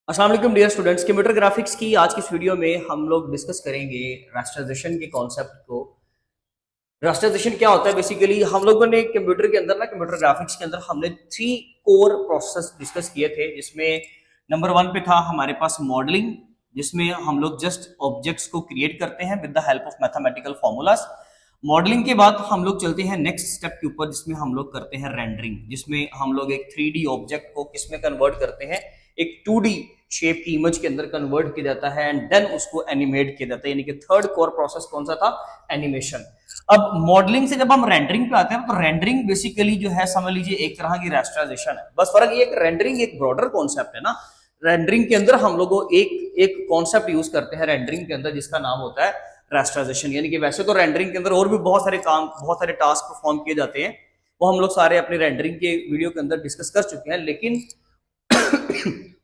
अस्सलाम वालेकुम dear students. Computer graphics की आज की इस वीडियो में हम लोग डिस्कस करेंगे रास्टराइजेशन के कॉन्सेप्ट को। रास्टराइजेशन क्या होता है? बेसिकली हम लोगों ने कंप्यूटर के अंदर कंप्यूटर ग्राफिक्स के अंदर हमने 3 कोर प्रोसेस डिस्कस किए थे, जिसमें नंबर 1 पे था हमारे पास मॉडलिंग, जिसमें हम लोग जस्ट ऑब्जेक्ट्स को क्रिएट करते हैं with the help of mathematical formulas. Modelling के बाद हम लोग चलते हैं नेक्स्ट स्टेप के ऊपर, जिसमें हम लोग करते हैं रेंडरिंग, जिसमें हम लोग एक 3D ऑब्जेक्ट को किसमें कन्वर्ट करते हैं, एक 2D शेप की इमेज के अंदर कन्वर्ट किया जाता है एंड देन उसको एनिमेट किया जाता है। यानी कि थर्ड कोर प्रोसेस कौन सा था? एनिमेशन। अब मॉडलिंग से जब हम रेंडरिंग पे आते हैं तो रेंडरिंग बेसिकली जो है समझ लीजिए एक तरह की रास्टराइजेशन है। बस फर्क ये रेंडरिंग एक ब्रॉडर कॉन्सेप्ट है ना। रेंडरिंग के अंदर हम लोग एक एक कॉन्सेप्ट यूज करते हैं रेंडरिंग के अंदर, जिसका नाम होता है रास्टराइजेशन। यानी कि वैसे तो रेंडरिंग के अंदर और भी बहुत सारे काम, बहुत सारे टास्क परफॉर्म किए जाते हैं, वो हम लोग सारे अपने रेंडरिंग के वीडियो के अंदर डिस्कस कर चुके हैं, लेकिन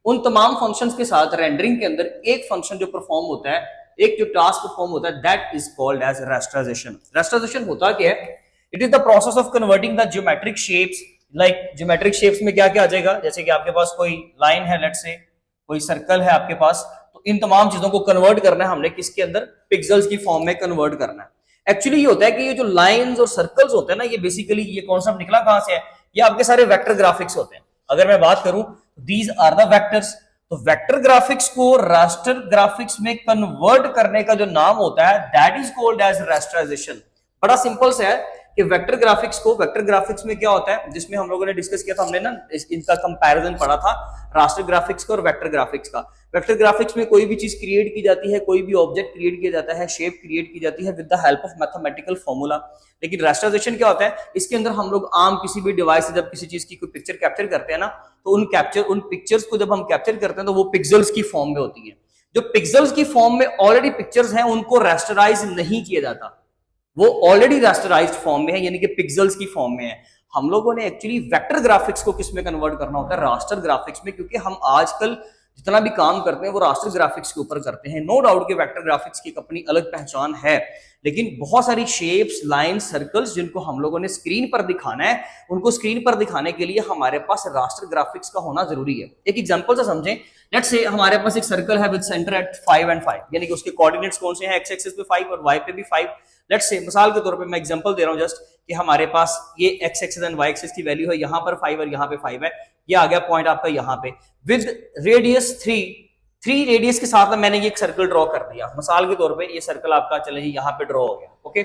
उन तमाम फंक्शंस के साथ रेंडरिंग के अंदर एक फंक्शन जो परफॉर्म होता है, एक जो टास्क परफॉर्म होता है, that is called as rasterization. Rasterization होता क्या है? It is the process of converting the geometric shapes. Like geometric shapes में क्या क्या आ जाएगा? जैसे कि आपके पास कोई लाइन है, लेट्स से कोई सर्कल है आपके पास, तो इन तमाम चीजों को कन्वर्ट करना है हमने किसके अंदर? पिक्सेल्स की फॉर्म में कन्वर्ट करना है। एक्चुअली ये होता है कि ये जो लाइंस और सर्कल्स होते हैं ना, ये बेसिकली ये कॉन्सेप्ट निकला कहां से है? ये आपके सारे वेक्टर ग्राफिक्स होते हैं। अगर मैं बात करूं, दीज आर द वेक्टर्स। तो वेक्टर ग्राफिक्स को रास्टर ग्राफिक्स में कन्वर्ट करने का जो नाम होता है, that is called as rasterization. बड़ा सिंपल से है कि वेक्टर ग्राफिक्स में क्या होता है, जिसमें हम लोगों ने डिस्कस किया था, हमने ना इनका कंपैरिजन पढ़ा था, रास्टर ग्राफिक्स का और वेक्टर ग्राफिक्स का। वेक्टर ग्राफिक्स में कोई भी चीज क्रिएट की जाती है, कोई भी ऑब्जेक्ट क्रिएट किया जाता है, शेप क्रिएट की जाती है with the help of mathematical formula. लेकिन रास्टराइजेशन क्या होता है? इसके अंदर हम लोग आम किसी भी डिवाइस से जब किसी चीज की कोई पिक्चर कैप्चर करते हैं ना, तो उन पिक्चर्स को जब हम कैप्चर करते हैं तो वो पिक्सल्स की फॉर्म में होती है। जो पिक्सल्स की फॉर्म में ऑलरेडी पिक्चर्स हैं, उनको रास्टराइज नहीं किया जाता, वो ऑलरेडी रास्टराइज्ड फॉर्म में है, यानी कि पिक्सल्स की फॉर्म में है। हम लोगों ने एक्चुअली वेक्टर ग्राफिक्स को किस में कन्वर्ट करना होता है? रास्टर ग्राफिक्स में, क्योंकि हम आजकल जितना भी काम करते हैं वो रास्टर ग्राफिक्स के ऊपर करते हैं। नो डाउट कि वेक्टर ग्राफिक्स की एक अपनी अलग पहचान है, लेकिन बहुत सारी शेप्स, लाइंस, सर्कल्स जिनको हम लोगों ने स्क्रीन पर दिखाना है, उनको स्क्रीन पर दिखाने के लिए हमारे पास रास्टर ग्राफिक्स का होना जरूरी है। एक एग्जांपल से समझें, लेट्स से हमारे पास एक सर्कल है विद सेंटर एट 5 and 5, यानी कि उसके कोऑर्डिनेट्स कौन से हैं? एक्स एक्सिस पे 5 और वाई पे भी 5। लेट्स से मिसाल के तौर पे मैं एग्जांपल दे रहा हूं जस्ट, कि हमारे पास ये X axis and Y axis की वैल्यू है, यहां पर 5 और यहां पे 5 है। ये आ गया पॉइंट आपका यहां पे विद रेडियस 3 रेडियस के साथ में मैंने ये एक सर्कल ड्रॉ कर दिया। मिसाल के तौर पे ये सर्कल आपका चले जी यहां पे ड्रॉ हो गया। ओके,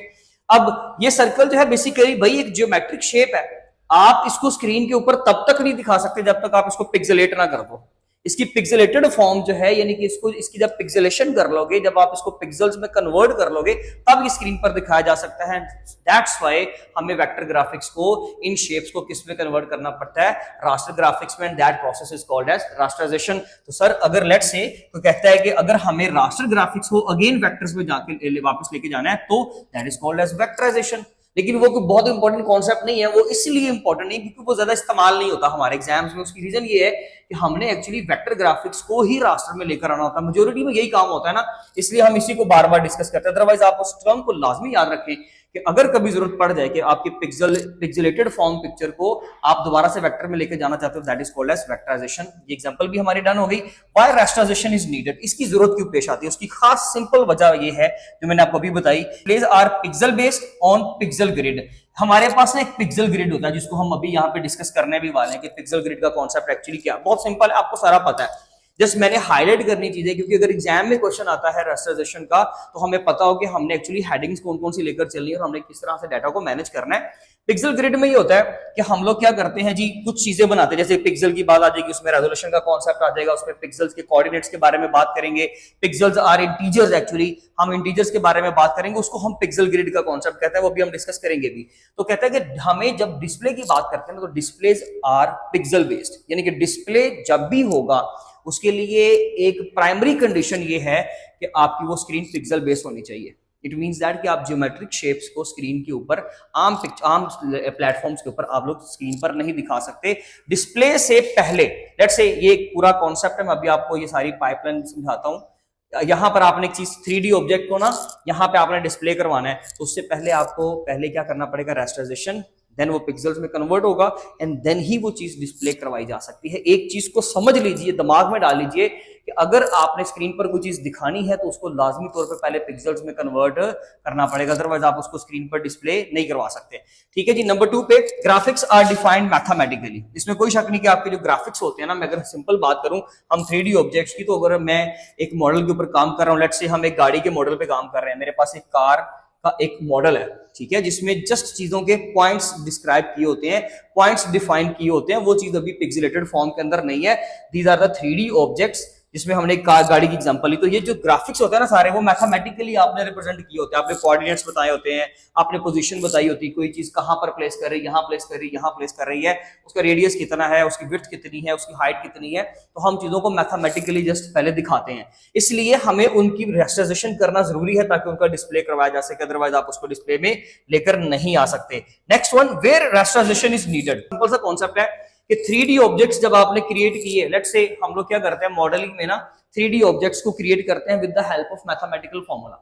अब ये सर्कल जो है बेसिकली भाई एक ज्योमेट्रिक शेप है। आप इसको स्क्रीन के ऊपर तब तक नहीं दिखा सकते जब तक आप इसको पिक्सेलेट ना कर दो। इसकी पिक्सेलेटेड फॉर्म जो है, यानी कि इसकी जब पिक्सेलेशन कर लोगे, जब आप इसको पिक्सेल्स में कन्वर्ट कर लोगे, तब ये स्क्रीन पर दिखाया जा सकता है। दैट्स व्हाई हमें वेक्टर ग्राफिक्स को, इन शेप्स को किस में कन्वर्ट करना पड़ता है? रास्टर ग्राफिक्स में। That process is called as rasterization. तो सर अगर लेट्स से तो कहता है कि अगर हमें रास्टर ग्राफिक्स को अगेन वेक्टर्स में जाके वापस लेके जाना है, तो that is called as vectorization. लेकिन वो कोई बहुत इंपॉर्टेंट कॉन्सेप्ट नहीं है, वो इसलिए इंपॉर्टेंट नहीं क्योंकि वो ज्यादा इस्तेमाल नहीं होता हमारे एग्जाम्स में। उसकी रीजन ये है कि हमने एक्चुअली वेक्टर ग्राफिक्स को ही रास्टर में लेकर आना होता है, मेजोरिटी में यही काम होता है ना, इसलिए हम इसी को बार बार डिस्कस करते हैं। अदरवाइज आप उस टर्म को लाजमी याद रखें कि अगर कभी जरूरत पड़ जाए कि आपकी पिक्सेलेटेड फॉर्म पिक्चर को आप दोबारा से वेक्टर में लेकर जाना चाहते हो, दैट इज कॉल्ड एज वेक्टराइजेशन। ये एग्जांपल भी हमारी डन हो गई। Why rasterisation is needed? इसकी जरूरत क्यों पेश आती है? उसकी खास सिंपल वजह ये है जो मैंने आपको अभी बताई। Place are pixel based on pixel grid. हमारे पास ना एक पिक्सल ग्रिड होता है, जिसको हम अभी यहाँ पे डिस्कस करने भी वाले हैं कि पिक्सल ग्रिड का कॉन्सेप्ट एक्चुअली क्या है। बहुत सिंपल है, आपको सारा पता है। जस्ट मैंने हाईलाइट करनी चीजें, क्योंकि अगर एग्जाम में क्वेश्चन आता है रास्टराइजेशन का, तो हमें पता हो कि हमने एक्चुअली हेडिंग्स कौन कौन सी लेकर चलनी है और हमने किस तरह से डाटा को मैनेज करना है। पिक्सल ग्रिड में ये होता है कि हम लोग क्या करते हैं जी, कुछ चीजें बनाते हैं। जैसे पिक्सल की बात आ जाएगी, उसमें रेजोल्यूशन का कॉन्सेप्ट आ जाएगा, उसमें पिक्सल्स के कोऑर्डिनेट्स के बारे में बात करेंगे। पिक्सल्स आर इंटीजर्स, एक्चुअली हम इंटीजर्स के बारे में बात करेंगे, उसको हम पिक्सल ग्रिड का कॉन्सेप्ट कहते हैं, वो भी हम डिस्कस करेंगे भी। तो कहता है कि हमें जब डिस्प्ले की बात करते हैं तो डिस्प्लेज आर पिक्सल बेस्ड, यानी कि डिस्प्ले जब भी होगा उसके लिए एक प्राइमरी कंडीशन ये है कि आपकी वो स्क्रीन पिक्सल बेस्ड होनी चाहिए। इट मींस दैट कि आप ज्योमेट्रिक शेप्स को स्क्रीन के ऊपर, आम प्लेटफॉर्म्स के ऊपर आप लोग स्क्रीन पर नहीं दिखा सकते डिस्प्ले से पहले। लेट्स से ये एक पूरा कॉन्सेप्ट है, मैं अभी आपको ये सारी पाइपलाइन समझाता हूं। यहां पर आपने एक चीज 3D ऑब्जेक्ट को ना यहां पे आपने डिस्प्ले करवाना है, तो उससे पहले आपको पहले क्या करना पड़ेगा? रास्टराइजेशन देन वो पिक्सल्स में कन्वर्ट होगा एंड देन ही वो चीज डिस्प्ले करवाई जा सकती है। एक चीज को समझ लीजिए, दिमाग में डाल लीजिए कि अगर आपने स्क्रीन पर कोई चीज दिखानी है तो उसको लाजमी तौर पर पहले पिक्सल्स में कन्वर्ट करना पड़ेगा, अदरवाइज आप उसको स्क्रीन पर डिस्प्ले नहीं करवा सकते। ठीक है जी। नंबर 2 पे ग्राफिक्स आर डिफाइंड मैथमेटिकली। इसमें कोई शक नहीं कि आपके जो ग्राफिक्स होते हैं ना, मैं अगर सिंपल बात करूं हम 3D ऑब्जेक्ट्स की, तो अगर मैं एक मॉडल के ऊपर काम कर रहा हूं, लेट्स से हम एक गाड़ी के मॉडल पे काम कर रहे हैं, मेरे पास एक कार का एक मॉडल है, ठीक है, जिसमें जस्ट चीजों के पॉइंट्स डिस्क्राइब किए होते हैं, पॉइंट्स डिफाइन किए होते हैं, वो चीज अभी पिक्सेलेटेड फॉर्म के अंदर नहीं है। These are the 3D objects जिसमें हमने गाड़ी की एग्जांपल ली। तो ये जो ग्राफिक्स होता है ना सारे, वो मैथमेटिकली आपने रिप्रेजेंट किए होते हैं, आपने कोऑर्डिनेट्स बताए होते हैं, आपने पोजीशन बताई होती है, कोई चीज कहां पर प्लेस कर रही है, यहां प्लेस कर रही है, यहां प्लेस कर रही है, उसका रेडियस कितना है, उसकी विड्थ कितनी है, उसकी हाइट कितनी है, तो हम चीजों को मैथमेटिकली जस्ट पहले दिखाते हैं। इसलिए हमें उनकी रेस्टराइजेशन करना जरूरी है ताकि उनका डिस्प्ले करवाया जा सके, अदरवाइज आप उसको डिस्प्ले में लेकर नहीं आ सकते। Next one, where rasterization is needed. Simple सा कॉन्सेप्ट है कि 3D ऑब्जेक्ट्स जब आपने क्रिएट किए, लेट्स से हम लोग क्या करते हैं मॉडलिंग में ना, 3D ऑब्जेक्ट्स को क्रिएट करते हैं with the help of mathematical formula.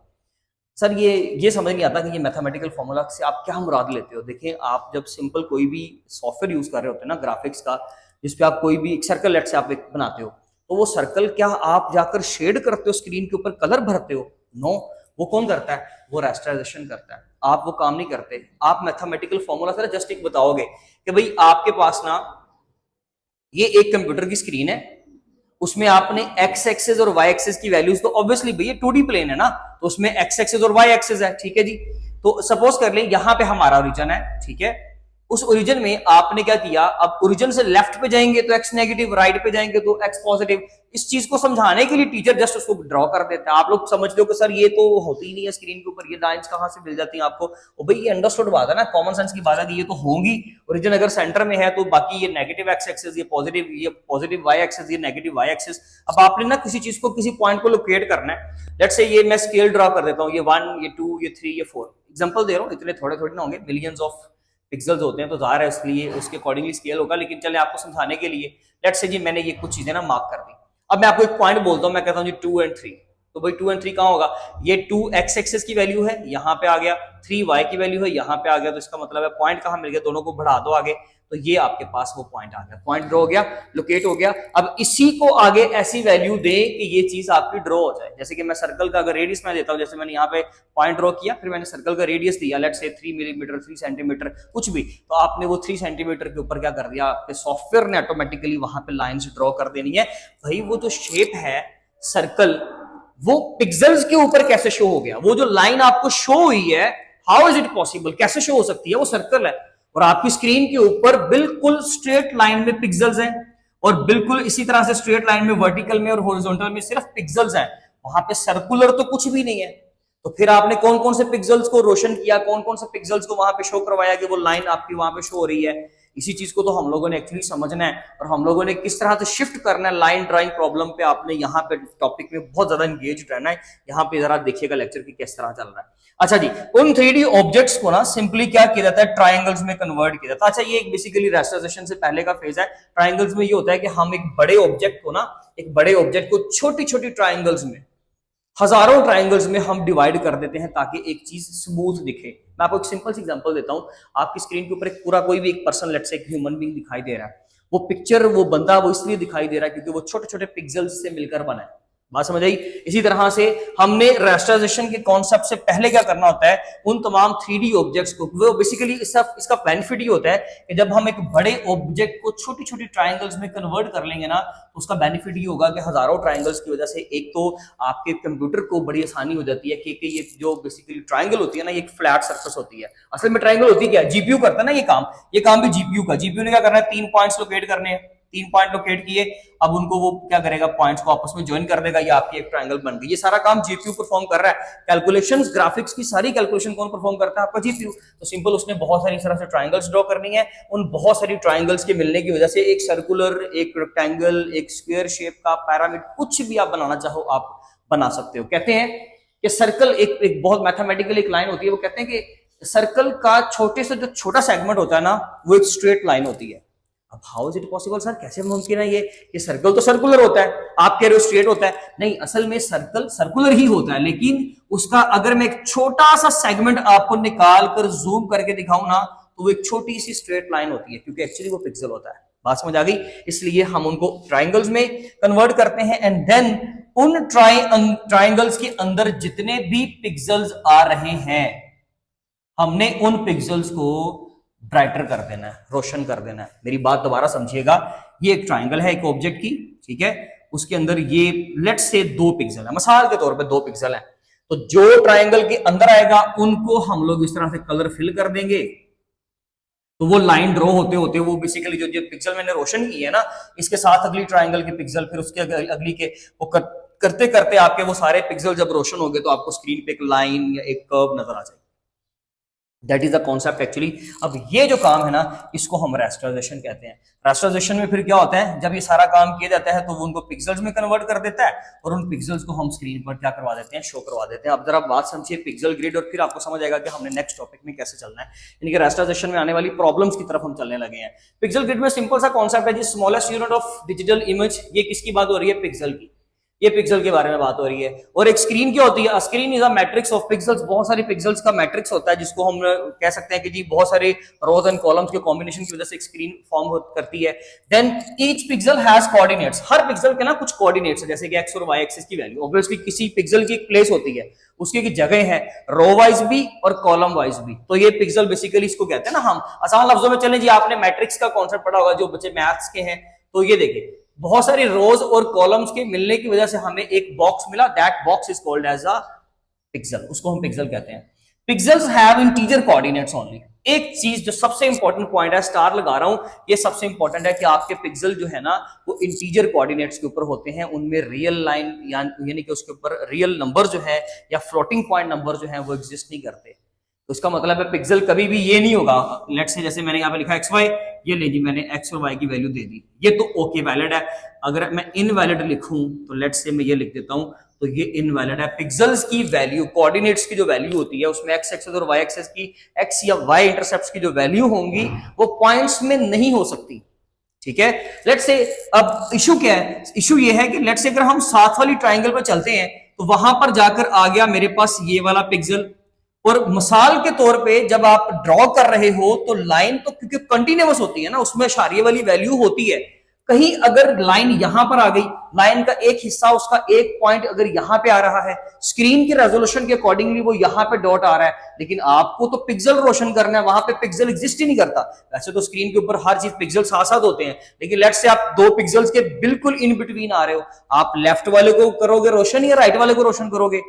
Sir ये समझ नहीं आता कि ये मैथमेटिकल फॉर्मूला से आप क्या मुराद लेते हो। देखिए, आप जब सिंपल कोई भी सॉफ्टवेयर यूज कर रहे होते हैं ना ग्राफिक्स का, जिसपे आप कोई भी एक सर्कल लेट से आप एक बनाते हो, तो वो सर्कल क्या आप जाकर शेड करते हो, स्क्रीन के ऊपर कलर भरते हो? नो, वो कौन करता है? वो रेस्टराइजेशन करता है। आप वो काम नहीं करते। आप मैथमेटिकल फॉर्मूला सर जस्ट एक बताओगे कि भाई आपके पास ना ये एक कंप्यूटर की स्क्रीन है, उसमें आपने एक्स एक्सिस और वाई एक्सिस की वैल्यूज, तो ऑब्वियसली भैया 2D प्लेन है ना, तो उसमें एक्स एक्सिस और वाई एक्सिस है, ठीक है जी। तो सपोज कर लें यहां पे हमारा ओरिजिन है, ठीक है, उस ओरिजिन में आपने क्या किया, अब ओरिजिन से लेफ्ट पे जाएंगे तो एक्स नेगेटिव, राइट पे जाएंगे तो एक्स पॉजिटिव। इस चीज को समझाने के लिए टीचर जस्ट उसको ड्रॉ कर देते हैं। आप लोग समझते हो कि सर ये तो होती ही नहीं है स्क्रीन के ऊपर, ये लाइंस कहां से मिल जाती हैं आपको? ओ भाई, ये अंडरस्टूड बात है ना, कॉमन सेंस की बात है कि ये तो होंगी। ओरिजिन अगर सेंटर में है तो बाकी ये नेगेटिव एक्स एक्सिस, ये पॉजिटिव वाई एक्सिस, ये नेगेटिव वाई एक्सिस। अब आपने ना किसी चीज को, किसी पॉइंट को लोकेट करना है। लेट्स से ये मैं स्केल ड्रॉ कर देता हूँ, ये 1, ये 2, ये 3, ये 4, एग्जांपल दे रहा हूँ, इतने थोड़े थोड़े ना होंगे, मिलियंस ऑफ पिक्सल्स होते हैं, तो जाहिर है इसलिए उसके अकॉर्डिंगली स्केल होगा। लेकिन चले आपको समझाने के लिए लेट्स से जी मैंने ये कुछ चीजें ना मार्क कर दी। अब मैं आपको एक पॉइंट बोलता हूं, मैं कहता हूं जी 2 और 3, तो भाई 2 और 3 कहां होगा? ये 2 एक्स एक्सिस की वैल्यू है, यहां पे आ गया, 3 वाई की वैल्यू है, यहां पे आ गया, तो इसका मतलब है पॉइंट कहां मिल गया, दोनों को बढ़ा दो आगे, तो ये आपके पास वो पॉइंट आ गया, पॉइंट ड्रॉ हो गया, लोकेट हो गया। अब इसी को आगे ऐसी वैल्यू दे कि ये चीज आपकी ड्रॉ हो जाए। जैसे कि मैं सर्कल का अगर रेडियस मैं देता हूं, जैसे मैंने यहाँ पे पॉइंट ड्रॉ किया, फिर मैंने सर्कल का रेडियस दिया, लेट्स से 3 मिलीमीटर, 3 सेंटीमीटर, कुछ भी, तो आपने वो 3 सेंटीमीटर के ऊपर क्या कर दिया, आपके सॉफ्टवेयर ने ऑटोमेटिकली वहां पे लाइंस ड्रॉ कर देनी है। भाई वो जो शेप है सर्कल, वो पिक्सल्स के ऊपर कैसे शो हो गया? वो जो लाइन आपको शो हुई है, हाउ इज इट पॉसिबल, कैसे शो हो सकती है? वो सर्कल है और आपकी स्क्रीन के ऊपर बिल्कुल स्ट्रेट लाइन में पिक्सल्स हैं, और बिल्कुल इसी तरह से स्ट्रेट लाइन में, वर्टिकल में और हॉरिजॉन्टल में सिर्फ पिक्सल्स हैं, वहां पे सर्कुलर तो कुछ भी नहीं है। तो फिर आपने कौन कौन से पिक्सल्स को रोशन किया, कौन कौन से पिक्सल्स को वहां पे शो करवाया कि वो लाइन आपकी वहां पे शो हो रही है? इसी चीज को तो हम लोगों ने एक्चुअली समझना है, और हम लोगों ने किस तरह से शिफ्ट करना है लाइन ड्राइंग प्रॉब्लम पे। आपने यहाँ पे टॉपिक में बहुत ज्यादा एंगेज रहना है। यहाँ पे जरा देखिएगा लेक्चर की किस तरह चल रहा है। अच्छा जी, उन 3D ऑब्जेक्ट्स को ना सिंपली क्या किया जाता है, ट्राइंगल्स में कन्वर्ट किया जाता है। अच्छा, ये एक बेसिकली रेस्टराइजेशन से पहले का फेज है। ट्राइंगल्स में ये होता है कि हम एक बड़े ऑब्जेक्ट को ना, एक बड़े ऑब्जेक्ट को छोटी छोटी ट्राइंगल्स में, हजारों ट्राइंगल्स में हम डिवाइड कर देते हैं ताकि एक चीज स्मूथ दिखे। मैं आपको एक सिंपल सी एग्जांपल देता हूं। आपकी स्क्रीन के ऊपर एक पूरा कोई भी एक पर्सन, लेट्स से एक ह्यूमन बीइंग दिखाई दे रहा है। वो पिक्चर, वो बंदा, वो इसलिए दिखाई दे रहा है क्योंकि वो छोटे छोटे पिक्सल्स से मिलकर बना है। बात समझ आई? इसी तरह से हमने रेस्टराइजेशन के कॉन्सेप्ट से पहले क्या करना होता है, उन तमाम 3D ऑब्जेक्ट्स को, वो बेसिकली इसका बेनिफिट ये होता है कि जब हम एक बड़े ऑब्जेक्ट को छोटी छोटी ट्राइंगल्स में कन्वर्ट कर लेंगे ना, तो उसका बेनिफिट ये होगा कि हजारों ट्राइंगल्स की वजह से एक तो आपके कंप्यूटर को बड़ी आसानी हो जाती है कि ये जो बेसिकली ट्राइंगल होती है ना, ये एक फ्लैट सर्फेस होती है। असल में ट्राइंगल होती क्या है, जीपीयू करता है ना ये काम भी जीपीयू का। जीपीयू ने क्या करना है, 3 पॉइंट्स लोकेट करने हैं, 3 पॉइंट लोकेट किए, अब उनको वो क्या करेगा, पॉइंट्स को आपस में ज्वाइन कर देगा, ये आपकी एक ट्रायंगल बन गई। ये सारा काम जीपीयू परफॉर्म कर रहा है। कैलकुलेशंस, ग्राफिक्स की सारी कैलकुलेशन कौन परफॉर्म करता है? आपका जीपीयू। तो सिंपल, उसने बहुत सारी इस तरह से ट्रायंगल्स ड्रॉ करनी है। उन बहुत सारी ट्रायंगल्स के मिलने की वजह से एक सर्कुलर, एक रेक्टेंगल, एक स्क्वायर शेप का, पिरामिड, कुछ भी आप बनाना चाहो आप बना सकते हो। कहते हैं कि सर्कल एक बहुत मैथमेटिकल एक लाइन होती है, वो कहते हैं कि सर्कल का छोटे से जो छोटा सेगमेंट होता है ना, वो एक स्ट्रेट लाइन होती है। अब how is it possible sir, कैसे मुमकिन है ये सर्कल तो सर्कुलर होता है, आप कह रहे हो स्ट्रेट होता है। नहीं, असल में सर्कल सर्कुलर ही होता है, लेकिन उसका अगर मैं एक छोटा सा सेगमेंट आपको निकाल कर जूम करके दिखाऊं ना, तो तो वो एक छोटी सी स्ट्रेट लाइन होती है, क्योंकि एक्चुअली वो पिक्सल होता है। बात समझ आ गई? इसलिए हम उनको ट्राइंगल्स में कन्वर्ट करते हैं एंड देन उन ट्राइंगल्स के अंदर जितने भी पिक्सल्स आ रहे हैं हमने उन पिक्सल्स को ब्राइटर कर देना है, रोशन कर देना है। मेरी बात दोबारा समझिएगा, ये एक ट्राइंगल है एक ऑब्जेक्ट की, ठीक है, उसके अंदर ये लेट्स से 2 पिक्सल है, मिसाल के तौर पे 2 पिक्सल है, तो जो ट्राइंगल के अंदर आएगा उनको हम लोग इस तरह से कलर फिल कर देंगे, तो वो लाइन ड्रॉ होते होते वो बेसिकली जो पिक्सल मैंने रोशन की है ना, इसके साथ अगली ट्राइंगल के पिक्सल, फिर उसके अगली के वो करते करते आपके वो सारे पिक्सल जब रोशन हो गए तो आपको स्क्रीन पे एक लाइन या एक कर्व नजर आ जाएगी। That is the concept actually. अब ये जो काम है ना, इसको हम रास्टराइजेशन कहते हैं। रास्टराइजेशन में फिर क्या होता है, जब ये सारा काम किया जाता है तो वो उनको पिक्सल्स में कन्वर्ट कर देता है और उन पिक्सल्स को हम स्क्रीन पर क्या करवा देते हैं, शो करवा देते हैं। अब जरा बात समझिए पिक्सल ग्रिड, और फिर आपको समझ आएगा कि हमने नेक्स्ट टॉपिक में कैसे चलना है, यानी कि रास्टराइजेशन में आने वाली प्रॉब्लम्स की तरफ हम चलने लगे हैं। पिक्सल ग्रिड में सिंपल सा कॉन्सेप्ट है जी, smallest unit of digital image. ये किसकी बात हो रही है, पिक्सल की, ये पिक्सल के बारे में बात हो रही है। और एक स्क्रीन क्या होती है, screen is a matrix of pixels, बहुत सारी पिक्सल्स का मैट्रिक्स होता है, जिसको हम कह सकते हैं कि जी बहुत सारे रोज एंड कॉलम्स के कॉम्बिनेशन की वजह से एक स्क्रीन फॉर्म करती है। Then each pixel has coordinates, हर पिक्सल के ना कुछ कोऑर्डिनेट्स है, जैसे कि एक्स और वाई एक्सिस की वैल्यू, ऑब्वियसली किसी पिक्सल की एक प्लेस होती है, उसकी एक जगह है, रो वाइज भी और कॉलम वाइज भी। तो ये पिक्सल बेसिकली इसको कहते हैं ना, हम आसान लफ्जों में चलें जी, आपने मैट्रिक्स का कॉन्सेप्ट पढ़ा होगा जो बच्चे मैथ्स के हैं, तो ये देखिए बहुत सारी रोज और कॉलम्स के मिलने की वजह से हमें एक बॉक्स मिला, that box is called as a pixel, उसको हम पिक्सल कहते हैं। Pixels have integer coordinates only. एक चीज जो सबसे इंपॉर्टेंट पॉइंट है, स्टार लगा रहा हूं, ये सबसे इंपॉर्टेंट है कि आपके पिक्सल जो है ना वो इंटीजर कोऑर्डिनेट्स के ऊपर होते हैं, उनमें रियल लाइन यानी कि उसके ऊपर रियल नंबर जो है या फ्लोटिंग पॉइंट नंबर जो है वो एग्जिस्ट नहीं करते। तो इसका मतलब है पिक्सल कभी भी ये नहीं होगा, लेट्स से जैसे मैंने यहाँ पे लिखा एक्स वाई, ये ले जी मैंने एक्स और वाई की वैल्यू दे दी, ये तो ओके वैलिड है। अगर मैं इनवैलिड लिखूं तो लेट्स से मैं ये लिख देता हूं, तो ये इनवैलिड है। पिक्सल्स की वैल्यू, कोऑर्डिनेट्स की जो वैल्यू होती है उसमें एक्स एक्सेस और वाई एक्सेस की, एक्स या वाई इंटरसेप्ट्स की जो वैल्यू होंगी वो पॉइंट्स में नहीं हो सकती, ठीक है। लेट्स से अब इशू क्या है, इशू ये है कि लेट्स से अगर हम साथ वाली ट्राइंगल पर चलते हैं तो वहां पर जाकर आ गया मेरे पास ये वाला पिक्सल, और मिसाल के तौर पे जब आप ड्रॉ कर रहे हो तो लाइन तो क्योंकि कंटिन्यूअस होती है ना, उसमें इशारे वाली वैल्यू होती है, कहीं अगर लाइन यहां पर आ गई, लाइन का एक हिस्सा उसका एक पॉइंट अगर यहां पे आ रहा है, स्क्रीन के रेजोल्यूशन के अकॉर्डिंगली वो यहां पे डॉट आ रहा है, लेकिन आपको तो पिक्सल रोशन करना है, वहां पे पिक्सल एग्जिस्ट ही नहीं करता। वैसे तो स्क्रीन के ऊपर हर चीज पिक्सल साथ साथ होते हैं, लेकिन लेट्स से आप 2 पिक्सल्स के बिल्कुल इन बिटवीन आ रहे हो, आप लेफ्ट वाले को करोगे रोशन या राइट वाले को रोशन करोगे।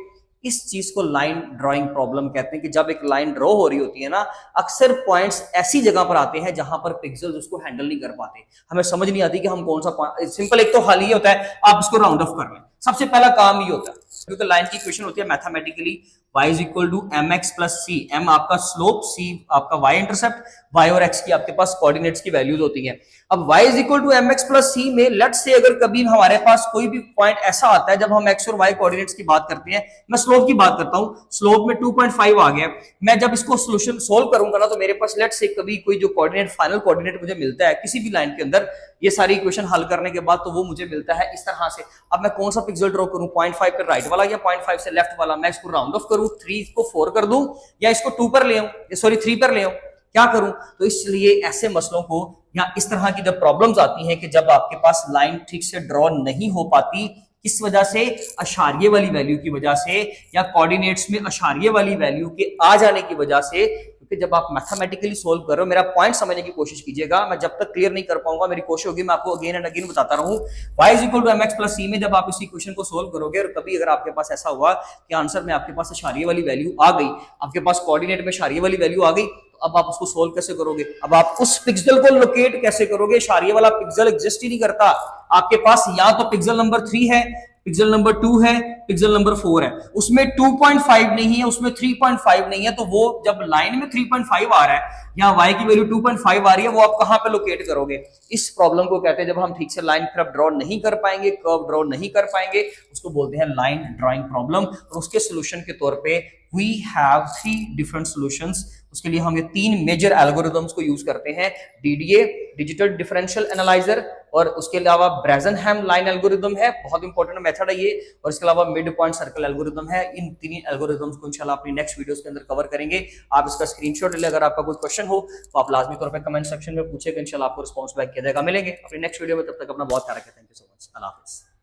इस चीज को लाइन ड्राइंग प्रॉब्लम कहते हैं, कि जब एक लाइन ड्रॉ हो रही होती है ना, अक्सर पॉइंट्स ऐसी जगह पर आते हैं जहां पर पिक्सल्स उसको हैंडल नहीं कर पाते, हमें समझ नहीं आती कि हम कौन सा सिंपल। एक तो हल ये होता है आप इसको राउंड ऑफ कर लें, सबसे पहला काम ये होता है, क्योंकि लाइन की इक्वेशन होती है mathematically y is equal to M X plus C, M आपका स्लोप, सी आपका y इंटरसेप्ट, y और x की आपके पास कोऑर्डिनेट्स की वैल्यूज होती हैं। अब y is equal to M X plus C में लेट्स से अगर कभी हमारे पास कोई भी पॉइंट ऐसा आता है, जब हम x और y कोऑर्डिनेट्स की बात करते हैं, मैं स्लोप की बात करता हूं, स्लोप में 2.5 आ गया, मैं जब इसको सोल्यूशन सोल्व करूंगा ना तो मेरे पास लेट्स से कभी कोई जो कोऑर्डिनेट फाइनल कोऑर्डिनेट मुझे मिलता है किसी भी लाइन के अंदर, ये सारी इक्वेशन हल करने के बाद तो वो मुझे मिलता है इस तरह से। अब मैं कौन सा पिक्सल ड्रॉ करूं, 0.5 पे राइट वाला या 0.5 से लेफ्ट वाला, मैं इसको राउंड ऑफ करूं, 3 को 4 कर दूं या इसको 2 पर ले आऊं, सॉरी 3 पर ले आऊं, क्या करूं। तो इसलिए ऐसे मसलों को या इस तरह की जब प्रॉब्लम्स आती हैं कि जब आपके पास लाइन ठीक से ड्रॉ नहीं हो पाती, किस वजह से, अशारिये वाली वैल्यू की वजह से या कोऑर्डिनेट्स में अशारिये वाली वैल्यू के आ जाने की वजह से, क्योंकि जब आप मैथमेटिकली सोल्व कर रहे हो, मेरा पॉइंट समझने की कोशिश कीजिएगा, मैं जब तक क्लियर नहीं कर पाऊंगा मेरी कोशिश होगी मैं आपको अगेन एंड अगेन बताता रहूं। y is equal to M X plus C में जब आप इस इक्वेशन को सोल्व करोगे और कभी अगर आपके पास ऐसा हुआ कि आंसर में आपके पास अशारिये वाली वैल्यू आ गई, आपके पास कोऑर्डिनेट में अशारिये वाली वैल्यू आ गई, तो अब आप उसको सोल्व कैसे करोगे, अब आप उस पिक्सल को लोकेट कैसे करोगे, अशारिये वाला पिक्सल एग्जिस्ट ही नहीं करता आपके पास, या तो पिक्सल नंबर 3 है, पिक्सल नंबर 2 है, पिक्सल नंबर 4 है, उसमें 2.5 नहीं है, उसमें 3.5 नहीं है, तो वो जब लाइन में 3.5 आ रहा है या y की वैल्यू 2.5 आ रही है, वो आप कहां पे लोकेट करोगे। इस प्रॉब्लम को कहते हैं, जब हम ठीक से लाइन कर्व ड्रॉ नहीं कर पाएंगे, कर्व ड्रॉ नहीं कर पाएंगे, उसको बोलते हैं लाइन ड्राइंग प्रॉब्लम। और उसके सोल्यूशन के तौर पे वी हैव 3 डिफरेंट सॉल्यूशंस। उसके लिए हम ये 3 मेजर एल्गोरिदम्स को यूज करते हैं, डीडीए डिजिटल डिफरेंशियल एनालाइजर, और उसके अलावा ब्रेजनहैम लाइन एल्गोरिदम है, बहुत इंपॉर्टेंट मेथड है ये, और इसके अलावा मिड पॉइंट सर्कल एल्गोरिदम है। इन 3 एल्गोरिदम्स को इंशाल्लाह अपनी नेक्स्ट वीडियोस के अंदर कवर करेंगे। आप इसका स्क्रीनशॉट ले, अगर आपका कोई क्वेश्चन हो तो आप लाजमी तौर पर कमेंट सेक्शन में पूछेगा, इंशाल्लाह आपको रिस्पॉन्स बैक किया जाएगा। मिलेंगे अपनी नेक्स्ट वीडियो में, तब तक अपना बहुत ख्याल रखें। थैंक यू सो मच, अल्लाह हाफिज़।